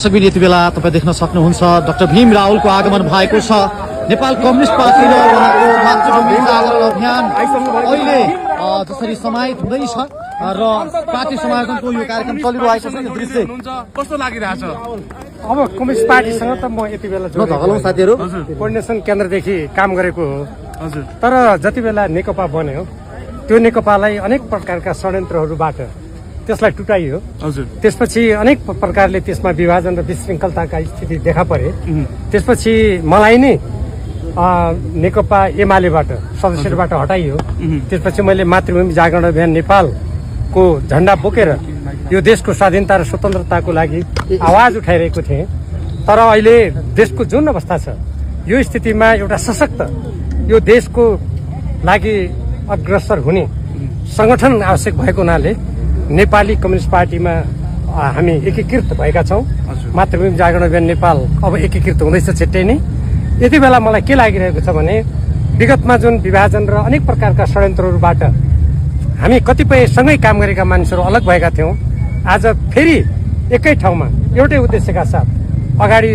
यति बेला तपाईं देख्न सक्नुहुन्छ डाक्टर भीम रावलको आगमन भएको छ। नेपाल कम्युनिस्ट पार्टी र उहाँको मातृभूमि जागरण अभियान अहिले जसरी समाहित हुँदैछ र पार्टी समागमको यो कार्यक्रम चलिरहेको छ। यो दृश्य कस्तो लागिरहेछ? अब कम्युनिस्ट पार्टीसँग त म यति बेला साथीहरू कोर्डिनेसन केन्द्रदेखि काम गरेको हो। हजुर, तर जति बेला नेकपा बन्यो त्यो नेकपालाई अनेक प्रकारका षड्यन्त्रहरूबाट त्यसलाई टुटाइयो। हजुर, त्यसपछि अनेक प्रकारले त्यसमा विभाजन र विशृङ्खलताका स्थिति देखा परे। त्यसपछि मलाई नै नेकपा एमालेबाट सदस्यबाट हटाइयो। त्यसपछि मैले मातृभूमि जागरण अभियान नेपालको झण्डा बोकेर यो देशको स्वाधीनता र स्वतन्त्रताको लागि आवाज उठाइरहेको थिएँ। तर अहिले देशको जुन अवस्था छ यो स्थितिमा एउटा सशक्त यो देशको लागि अग्रसर हुने संगठन आवश्यक भएको हुनाले नेपाली कम्युनिस्ट पार्टीमा हामी एकीकृत भएका छौँ। मातृभूमि जागरण अभियान नेपाल अब एकीकृत हुँदैछ छिट्टै नै। यति बेला मलाई के लागिरहेको छ भने विगतमा जुन विभाजन र अनेक प्रकारका षड्यन्त्रहरूबाट हामी कतिपय सँगै काम गरेका मानिसहरू अलग भएका थियौँ। आज फेरि एकै ठाउँमा एउटै उद्देश्यका साथ अगाडि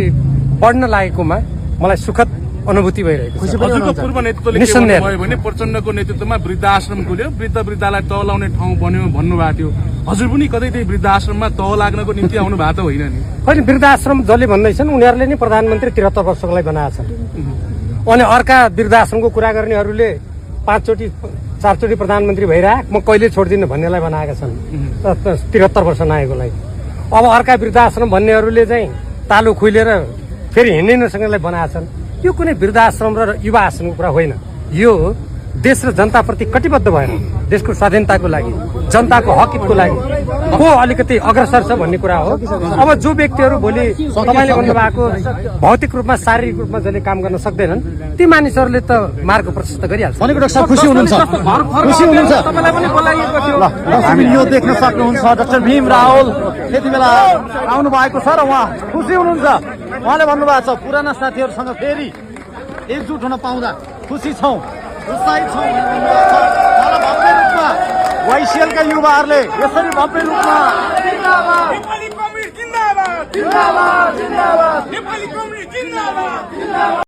बढ्न लागेकोमा मलाई सुखद अनुभूति भइरहेको छ। हजुरको पूर्व नेतृत्वले के भन्नुभयो भने प्रचण्डको नेतृत्वमा वृद्धाश्रम खुल्यो, वृद्धलाई तह लाउने ठाउँ बन्यो भन्नुभएको थियो। हजुर पनि कतै त्यही वृद्धाश्रममा तह लाग्नको निम्ति आउनु भएको त होइन नि? होइन, वृद्धाश्रम जसले भन्दैछन् उनीहरूले नै प्रधानमन्त्री 73 वर्षको लागि बनाएको छन्। अनि अर्का वृद्धाश्रमको कुरा गर्नेहरूले 5 चोटि 4 चोटि प्रधानमन्त्री भइरहे म कहिले छोड्दिनँ भन्नेलाई बनाएका छन् 73 वर्ष नआएकोलाई। अब अर्का वृद्धाश्रम भन्नेहरूले चाहिँ तालु खुलेर फेरि हिँड्ने नसँगलाई बनाएका छन्। यो कुनै वृद्धाश्रम र युवा आश्रमको कुरा होइन। यो देश र जनताप्रति कटिबद्ध भएर देशको स्वाधीनताको लागि जनताको हकको लागि को अलिकति अग्रसर छ भन्ने कुरा हो। अब जो व्यक्तिहरू भोलि तपाईँले भन्नुभएको भौतिक रूपमा शारीरिक रूपमा जसले काम गर्न सक्दैनन् ती मानिसहरूले त मार्ग प्रशस्त गरिहाल्छ। भनेको डाक्टर साहब खुसी हुनुहुन्छ? खुसी हुनुहुन्छ? तपाईँलाई पनि बोलाइएको थियो। हामी यो देख्न सक्नुहुन्छ डाक्टर भीम रावल यति बेला आउनु भएको छ र उहाँ खुसी हुनुहुन्छ। उहाँले भन्नुभएको छ पुराना साथीहरूसँग फेरि एकजुट हुन पाउँदा खुसी छौँ, उत्साहित छौँ भन्ने भन्नुभएको छ। तर भव्य रूपमा वाइसिएलका युवाहरूले यसरी भव्य रूपमा नेपाली कम्युनिस्ट जिन्दाबाद, जिन्दाबाद, जिन्दाबाद, नेपाली कम्युनिस्ट जिन्दाबाद।